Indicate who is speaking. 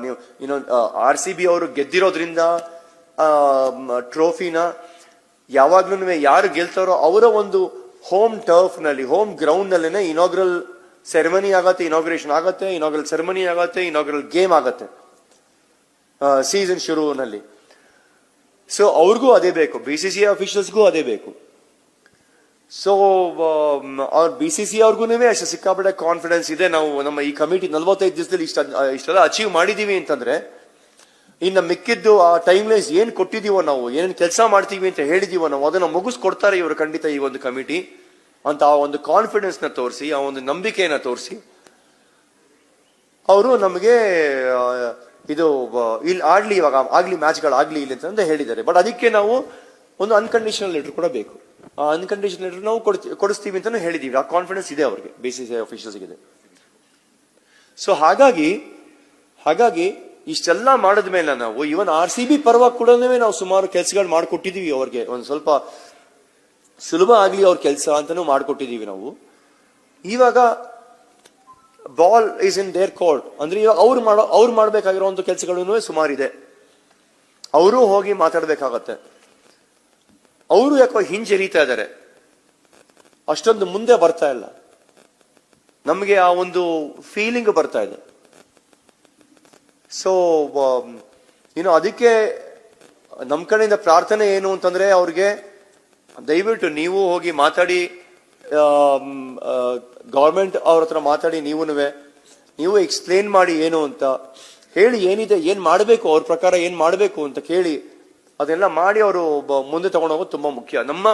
Speaker 1: ನೀವು RCB ಅವರು ಗೆದ್ದಿರೋದ್ರಿಂದ ಟ್ರೋಫಿನ ಯಾವಾಗ್ಲೂ ಯಾರು ಗೆಲ್ತಾರೋ ಅವರ ಒಂದು ಹೋಮ್ ಟರ್ಫ್ ನಲ್ಲಿ, ಹೋಮ್ ಗ್ರೌಂಡ್ ನಲ್ಲೇನೆ ಇನಾಗ್ರಲ್ ಸೆರೆಮನಿ ಆಗತ್ತೆ, ಇನಾಗ್ರೇಷನ್ ಆಗತ್ತೆ, ಇನಾಗ್ರಲ್ ಸೆರೆಮನಿ ಆಗತ್ತೆ, ಇನಾಗ್ರಲ್ ಗೇಮ್ ಆಗತ್ತೆ ಸೀಸನ್ ಶುರುವಿನಲ್ಲಿ. ಸೊ ಅವ್ರಿಗೂ ಅದೇ ಬೇಕು, BCCI ಅಫಿಷಿಯಲ್ಸ್ಗೂ ಅದೇ ಬೇಕು. ಸೊ ಅವ್ರ BCCI ಅವ್ರಿಗೂ ಅಷ್ಟು ಸಿಕ್ಕಾಪಟ್ಟೆ ಕಾನ್ಫಿಡೆನ್ಸ್ ಇದೆ, ನಾವು ನಮ್ಮ ಈ ಕಮಿಟಿ 45 ದಿವಸದಲ್ಲಿ ಇಷ್ಟೆಲ್ಲ ಅಚೀವ್ ಮಾಡಿದೀವಿ ಅಂತಂದ್ರೆ, ಇನ್ನು ಮಿಕ್ಕಿದ್ದು ಆ ಟೈಮ್ ಲೈನ್ಸ್ ಏನ್ ಕೊಟ್ಟಿದೀವೋ, ನಾವು ಏನೇನು ಕೆಲಸ ಮಾಡ್ತೀವಿ ಅಂತ ಹೇಳಿದೀವೋ, ನಾವು ಅದನ್ನ ಮುಗಿಸ್ಕೊಡ್ತಾರೆ ಇವರು ಖಂಡಿತ ಈ ಒಂದು ಕಮಿಟಿ ಅಂತ ಆ ಒಂದು ಕಾನ್ಫಿಡೆನ್ಸ್ ನ ತೋರಿಸಿ, ಆ ಒಂದು ನಂಬಿಕೆಯನ್ನ ತೋರಿಸಿ ಅವರು ನಮಗೆ ಇದು ಇಲ್ಲಿ ಆಡ್ಲಿ, ಇವಾಗ ಆಗ್ಲಿ ಮ್ಯಾಚ್ಗಳು ಆಗ್ಲಿ ಇಲ್ಲಿ ಅಂತ ಹೇಳಿದ್ದಾರೆ. ಬಟ್ ಅದಕ್ಕೆ ನಾವು ಒಂದು ಅನ್ಕಂಡೀಷನಲ್ ಲೆಟರ್ ಕೂಡ ಬೇಕು. ಆ ಅನ್ಕಂಡೀಷನಲ್ ಲೆಟರ್ ನಾವು ಕೊಡಿಸ್ತೀವಿ ಅಂತಾನು ಹೇಳಿದೀವಿ. ಆ ಕಾನ್ಫಿಡೆನ್ಸ್ ಇದೆ ಅವ್ರಿಗೆ, BCCI ಅಫಿಷಿಯಲ್ಸ್ ಇದೆ. ಸೊ ಹಾಗಾಗಿ ಇಷ್ಟೆಲ್ಲ ಮಾಡಿದ ಮೇಲೆ ನಾವು ಇವನ್ RCB ಪರವಾಗಿ ಕೂಡ ನಾವು ಸುಮಾರು ಕೆಲಸಗಳು ಮಾಡಿಕೊಟ್ಟಿದೀವಿ ಅವ್ರಿಗೆ. ಒಂದು ಸ್ವಲ್ಪ ಸುಲಭ ಆಗ್ಲಿ ಅವ್ರ ಕೆಲಸ ಅಂತಾನು ಮಾಡಿಕೊಟ್ಟಿದೀವಿ ನಾವು. ಇವಾಗ ball is in their court ಅಂದ್ರೆ ಇವಾಗ ಅವ್ರು ಮಾಡ್ಬೇಕಾಗಿರುವಂತ ಕೆಲಸಗಳು ಸುಮಾರಿದೆ. ಅವರು ಹೋಗಿ ಮಾತಾಡ್ಬೇಕಾಗತ್ತೆ. ಅವರು ಯಾಕೋ ಹಿಂಜರಿತಾ ಇದ್ದಾರೆ, ಅಷ್ಟೊಂದು ಮುಂದೆ ಬರ್ತಾ ಇಲ್ಲ. ನಮಗೆ ಆ ಒಂದು ಫೀಲಿಂಗ್ ಬರ್ತಾ ಇದೆ. ಸೊ ಅದಕ್ಕೆ ನಮ್ಮ ಕಡೆಯಿಂದ ಪ್ರಾರ್ಥನೆ ಏನು ಅಂತಂದ್ರೆ, ಅವ್ರಿಗೆ ದಯವಿಟ್ಟು ನೀವು ಹೋಗಿ ಮಾತಾಡಿ, ಗವರ್ಮೆಂಟ್ ಅವ್ರ ಹತ್ರ ಮಾತಾಡಿ, ನೀವು ಎಕ್ಸ್ಪ್ಲೇನ್ ಮಾಡಿ ಏನು ಅಂತ ಹೇಳಿ, ಏನಿದೆ, ಏನ್ ಮಾಡಬೇಕು, ಅವ್ರ ಪ್ರಕಾರ ಏನ್ ಮಾಡಬೇಕು ಅಂತ ಕೇಳಿ ಅದೆಲ್ಲ ಮಾಡಿ ಅವರು ಮುಂದೆ ತಗೊಂಡೋಗೋದು ತುಂಬಾ ಮುಖ್ಯ. ನಮ್ಮ